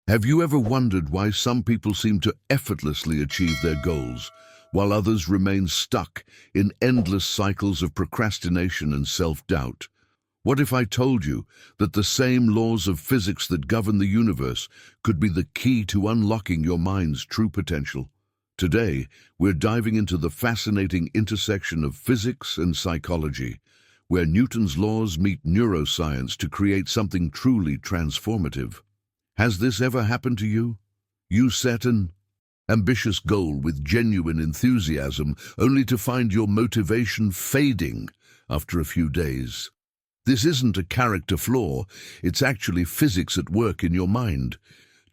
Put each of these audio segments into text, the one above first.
Have you ever wondered why some people seem to effortlessly achieve their goals, while others remain stuck in endless cycles of procrastination and self-doubt? What if I told you that the same laws of physics that govern the universe could be the key to unlocking your mind's true potential? Today, we're diving into the fascinating intersection of physics and psychology, where Newton's laws meet neuroscience to create something truly transformative. Has this ever happened to you? You set an ambitious goal with genuine enthusiasm, only to find your motivation fading after a few days. This isn't a character flaw, it's actually physics at work in your mind.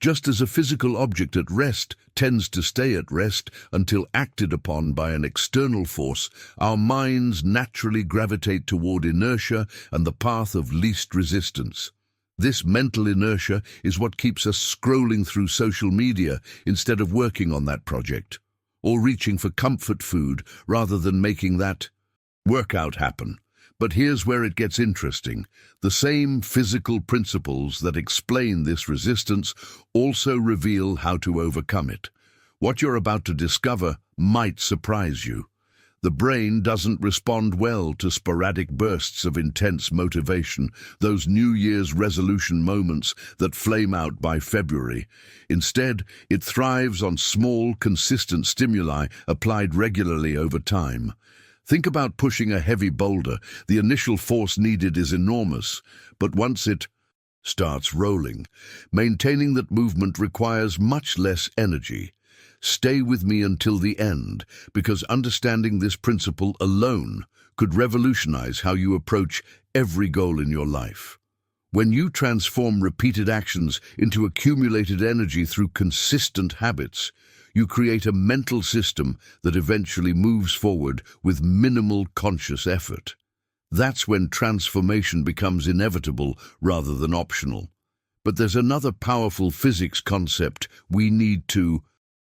Just as a physical object at rest tends to stay at rest until acted upon by an external force, our minds naturally gravitate toward inertia and the path of least resistance. This mental inertia is what keeps us scrolling through social media instead of working on that project, or reaching for comfort food rather than making that workout happen. But here's where it gets interesting. The same physical principles that explain this resistance also reveal how to overcome it. What you're about to discover might surprise you. The brain doesn't respond well to sporadic bursts of intense motivation, those New Year's resolution moments that flame out by February. Instead, it thrives on small, consistent stimuli applied regularly over time. Think about pushing a heavy boulder. The initial force needed is enormous, but once it starts rolling, maintaining that movement requires much less energy. Stay with me until the end, because understanding this principle alone could revolutionize how you approach every goal in your life. When you transform repeated actions into accumulated energy through consistent habits, you create a mental system that eventually moves forward with minimal conscious effort. That's when transformation becomes inevitable rather than optional. But there's another powerful physics concept we need to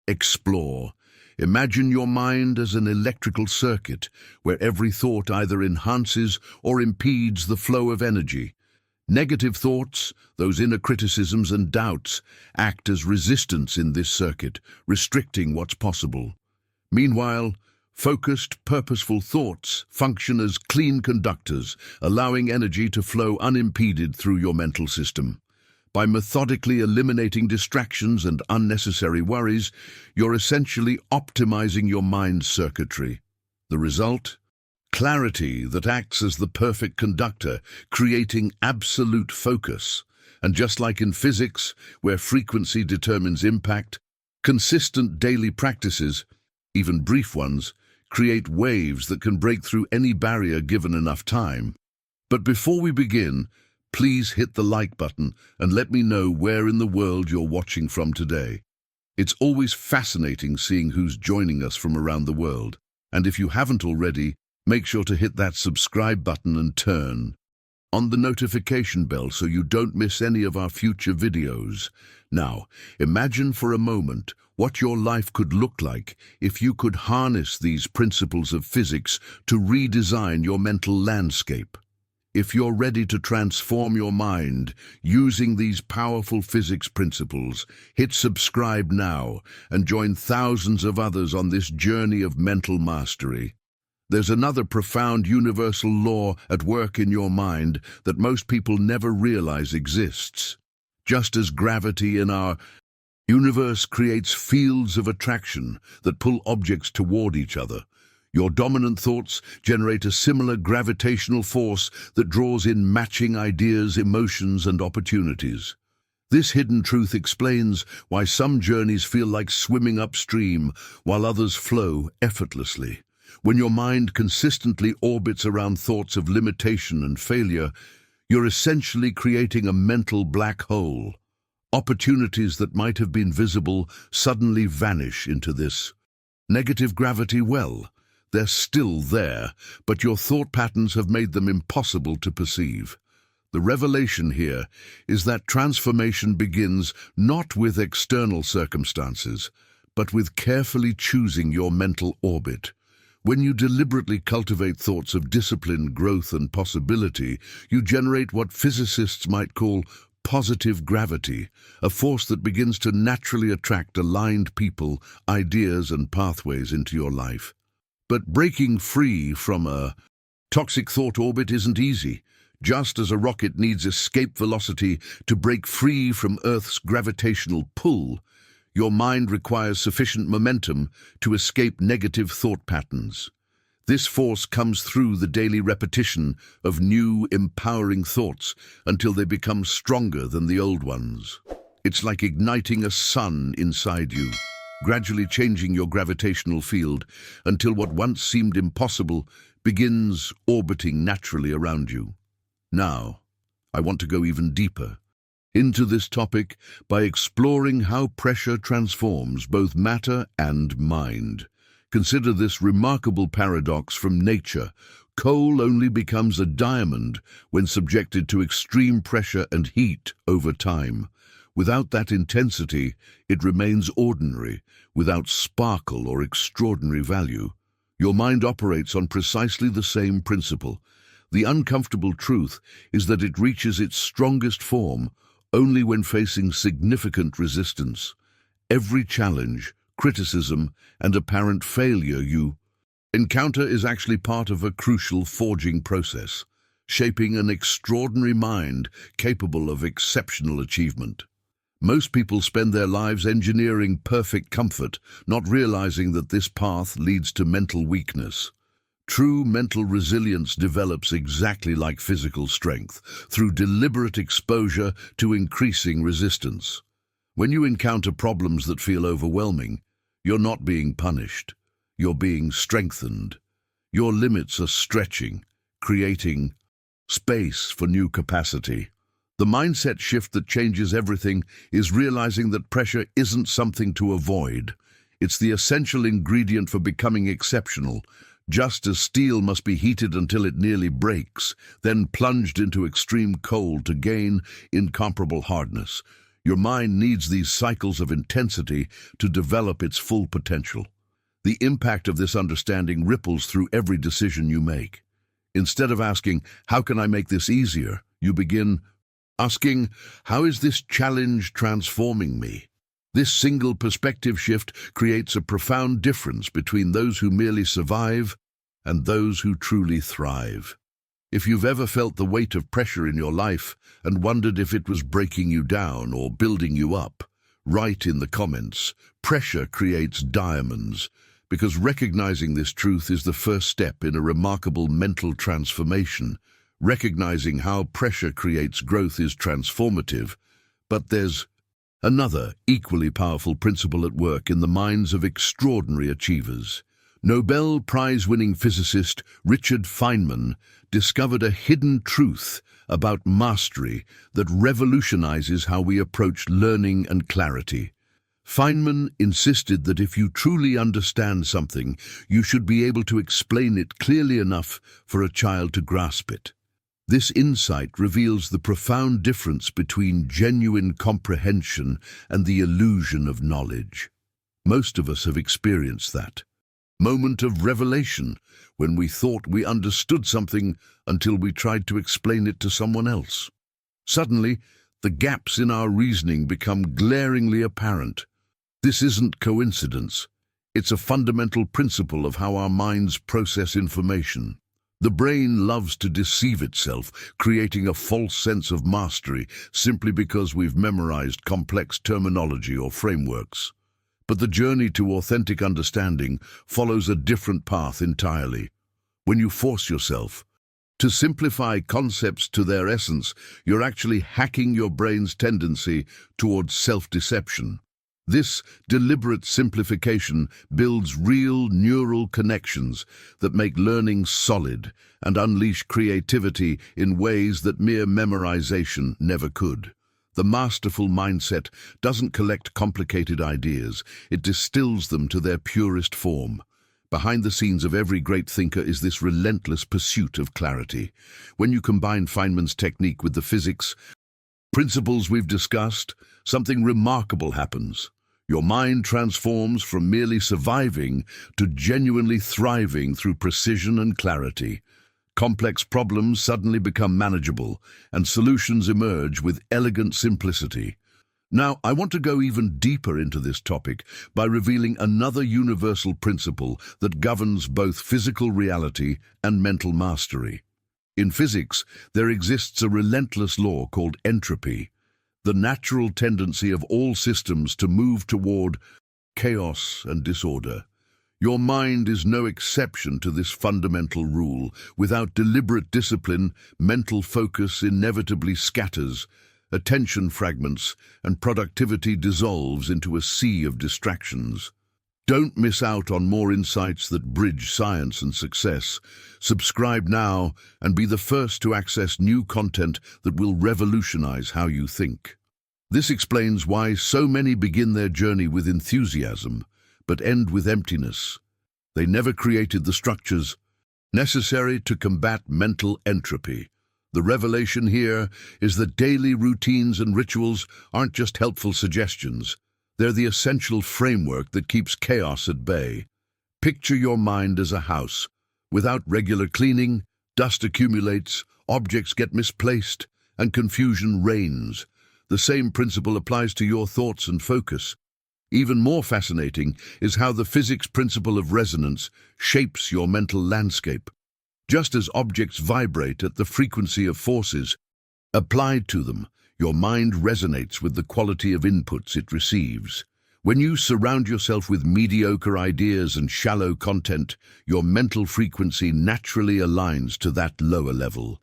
explore. Imagine your mind as an electrical circuit where every thought either enhances or impedes the flow of energy. Negative thoughts, those inner criticisms and doubts, act as resistance in this circuit, restricting what's possible. Meanwhile, focused, purposeful thoughts function as clean conductors, allowing energy to flow unimpeded through your mental system. By methodically eliminating distractions and unnecessary worries, you're essentially optimizing your mind's circuitry. The result? Clarity that acts as the perfect conductor, creating absolute focus. And just like in physics, where frequency determines impact, consistent daily practices, even brief ones, create waves that can break through any barrier given enough time. But before we begin, please hit the like button and let me know where in the world you're watching from today. It's always fascinating seeing who's joining us from around the world. And if you haven't already, make sure to hit that subscribe button and turn on the notification bell so you don't miss any of our future videos. Now, imagine for a moment what your life could look like if you could harness these principles of physics to redesign your mental landscape. If you're ready to transform your mind using these powerful physics principles, hit subscribe now and join thousands of others on this journey of mental mastery. There's another profound universal law at work in your mind that most people never realize exists. Just as gravity in our universe creates fields of attraction that pull objects toward each other, your dominant thoughts generate a similar gravitational force that draws in matching ideas, emotions, and opportunities. This hidden truth explains why some journeys feel like swimming upstream while others flow effortlessly. When your mind consistently orbits around thoughts of limitation and failure, you're essentially creating a mental black hole. Opportunities that might have been visible suddenly vanish into this negative gravity well. They're still there, but your thought patterns have made them impossible to perceive. The revelation here is that transformation begins not with external circumstances, but with carefully choosing your mental orbit. When you deliberately cultivate thoughts of discipline, growth, and possibility, you generate what physicists might call positive gravity, a force that begins to naturally attract aligned people, ideas, and pathways into your life. But breaking free from a toxic thought orbit isn't easy. Just as a rocket needs escape velocity to break free from Earth's gravitational pull, your mind requires sufficient momentum to escape negative thought patterns. This force comes through the daily repetition of new, empowering thoughts until they become stronger than the old ones. It's like igniting a sun inside you, gradually changing your gravitational field until what once seemed impossible begins orbiting naturally around you. Now, I want to go even deeper into this topic by exploring how pressure transforms both matter and mind. Consider this remarkable paradox from nature. Coal only becomes a diamond when subjected to extreme pressure and heat over time. Without that intensity, it remains ordinary, without sparkle or extraordinary value. Your mind operates on precisely the same principle. The uncomfortable truth is that it reaches its strongest form only when facing significant resistance. Every challenge, criticism, and apparent failure you encounter is actually part of a crucial forging process, shaping an extraordinary mind capable of exceptional achievement. Most people spend their lives engineering perfect comfort, not realizing that this path leads to mental weakness. True mental resilience develops exactly like physical strength, through deliberate exposure to increasing resistance. When you encounter problems that feel overwhelming, you're not being punished. You're being strengthened. Your limits are stretching, creating space for new capacity. The mindset shift that changes everything is realizing that pressure isn't something to avoid. It's the essential ingredient for becoming exceptional. Just as steel must be heated until it nearly breaks, then plunged into extreme cold to gain incomparable hardness, your mind needs these cycles of intensity to develop its full potential. The impact of this understanding ripples through every decision you make. Instead of asking, "How can I make this easier?" you begin asking, "How is this challenge transforming me?" This single perspective shift creates a profound difference between those who merely survive and those who truly thrive. If you've ever felt the weight of pressure in your life and wondered if it was breaking you down or building you up, write in the comments, "Pressure creates diamonds," because recognizing this truth is the first step in a remarkable mental transformation. Recognizing how pressure creates growth is transformative, but there's another equally powerful principle at work in the minds of extraordinary achievers. Nobel Prize-winning physicist Richard Feynman discovered a hidden truth about mastery that revolutionizes how we approach learning and clarity. Feynman insisted that if you truly understand something, you should be able to explain it clearly enough for a child to grasp it. This insight reveals the profound difference between genuine comprehension and the illusion of knowledge. Most of us have experienced that moment of revelation when we thought we understood something until we tried to explain it to someone else. Suddenly, the gaps in our reasoning become glaringly apparent. This isn't coincidence. It's a fundamental principle of how our minds process information. The brain loves to deceive itself, creating a false sense of mastery simply because we've memorized complex terminology or frameworks. But the journey to authentic understanding follows a different path entirely. When you force yourself to simplify concepts to their essence, you're actually hacking your brain's tendency towards self-deception. This deliberate simplification builds real neural connections that make learning solid and unleash creativity in ways that mere memorization never could. The masterful mindset doesn't collect complicated ideas, it distills them to their purest form. Behind the scenes of every great thinker is this relentless pursuit of clarity. When you combine Feynman's technique with the physics principles we've discussed, something remarkable happens. Your mind transforms from merely surviving to genuinely thriving through precision and clarity. Complex problems suddenly become manageable, and solutions emerge with elegant simplicity. Now, I want to go even deeper into this topic by revealing another universal principle that governs both physical reality and mental mastery. In physics, there exists a relentless law called entropy, the natural tendency of all systems to move toward chaos and disorder. Your mind is no exception to this fundamental rule. Without deliberate discipline, mental focus inevitably scatters, attention fragments, and productivity dissolves into a sea of distractions. Don't miss out on more insights that bridge science and success. Subscribe now and be the first to access new content that will revolutionize how you think. This explains why so many begin their journey with enthusiasm, but end with emptiness. They never created the structures necessary to combat mental entropy. The revelation here is that daily routines and rituals aren't just helpful suggestions. They're the essential framework that keeps chaos at bay. Picture your mind as a house. Without regular cleaning, dust accumulates, objects get misplaced, and confusion reigns. The same principle applies to your thoughts and focus. Even more fascinating is how the physics principle of resonance shapes your mental landscape. Just as objects vibrate at the frequency of forces applied to them, your mind resonates with the quality of inputs it receives. When you surround yourself with mediocre ideas and shallow content, your mental frequency naturally aligns to that lower level.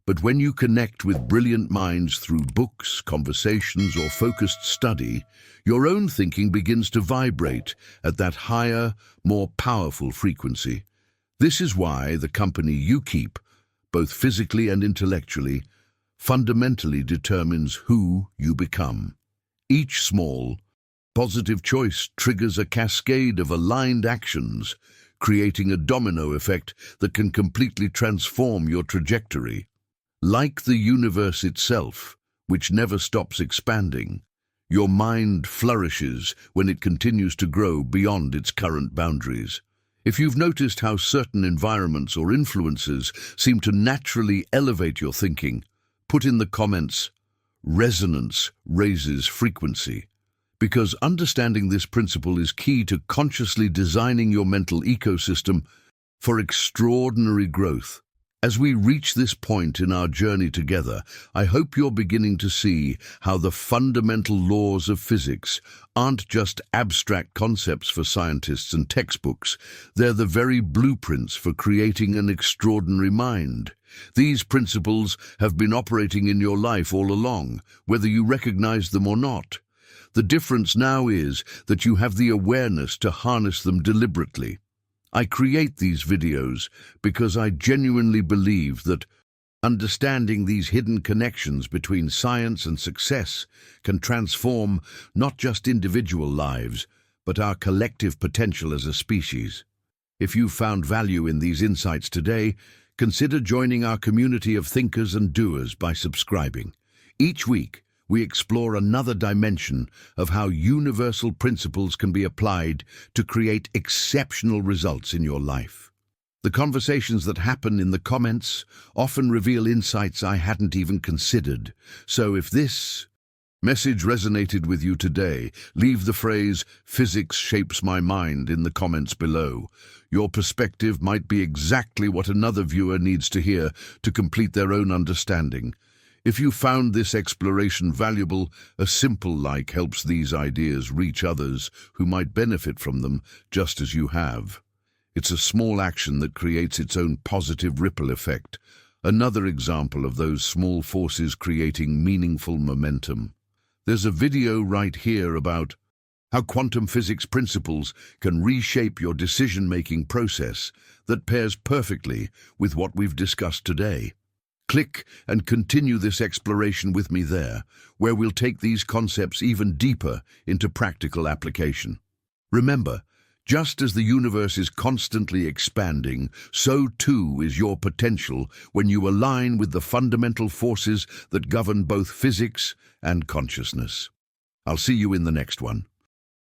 But when you connect with brilliant minds through books, conversations, or focused study, your own thinking begins to vibrate at that higher, more powerful frequency. This is why the company you keep, both physically and intellectually, fundamentally determines who you become. Each small, positive choice triggers a cascade of aligned actions, creating a domino effect that can completely transform your trajectory. Like the universe itself, which never stops expanding, your mind flourishes when it continues to grow beyond its current boundaries. If you've noticed how certain environments or influences seem to naturally elevate your thinking, put in the comments, "Resonance raises frequency." Because understanding this principle is key to consciously designing your mental ecosystem for extraordinary growth. As we reach this point in our journey together, I hope you're beginning to see how the fundamental laws of physics aren't just abstract concepts for scientists and textbooks. They're the very blueprints for creating an extraordinary mind. These principles have been operating in your life all along, whether you recognize them or not. The difference now is that you have the awareness to harness them deliberately. I create these videos because I genuinely believe that understanding these hidden connections between science and success can transform not just individual lives, but our collective potential as a species. If you found value in these insights today, consider joining our community of thinkers and doers by subscribing. Each week, we explore another dimension of how universal principles can be applied to create exceptional results in your life. The conversations that happen in the comments often reveal insights I hadn't even considered. So if this message resonated with you today, leave the phrase "physics shapes my mind" in the comments below. Your perspective might be exactly what another viewer needs to hear to complete their own understanding. If you found this exploration valuable, a simple like helps these ideas reach others who might benefit from them just as you have. It's a small action that creates its own positive ripple effect, another example of those small forces creating meaningful momentum. There's a video right here about how quantum physics principles can reshape your decision-making process that pairs perfectly with what we've discussed today. Click and continue this exploration with me there, where we'll take these concepts even deeper into practical application. Remember, just as the universe is constantly expanding, so too is your potential when you align with the fundamental forces that govern both physics and consciousness. I'll see you in the next one.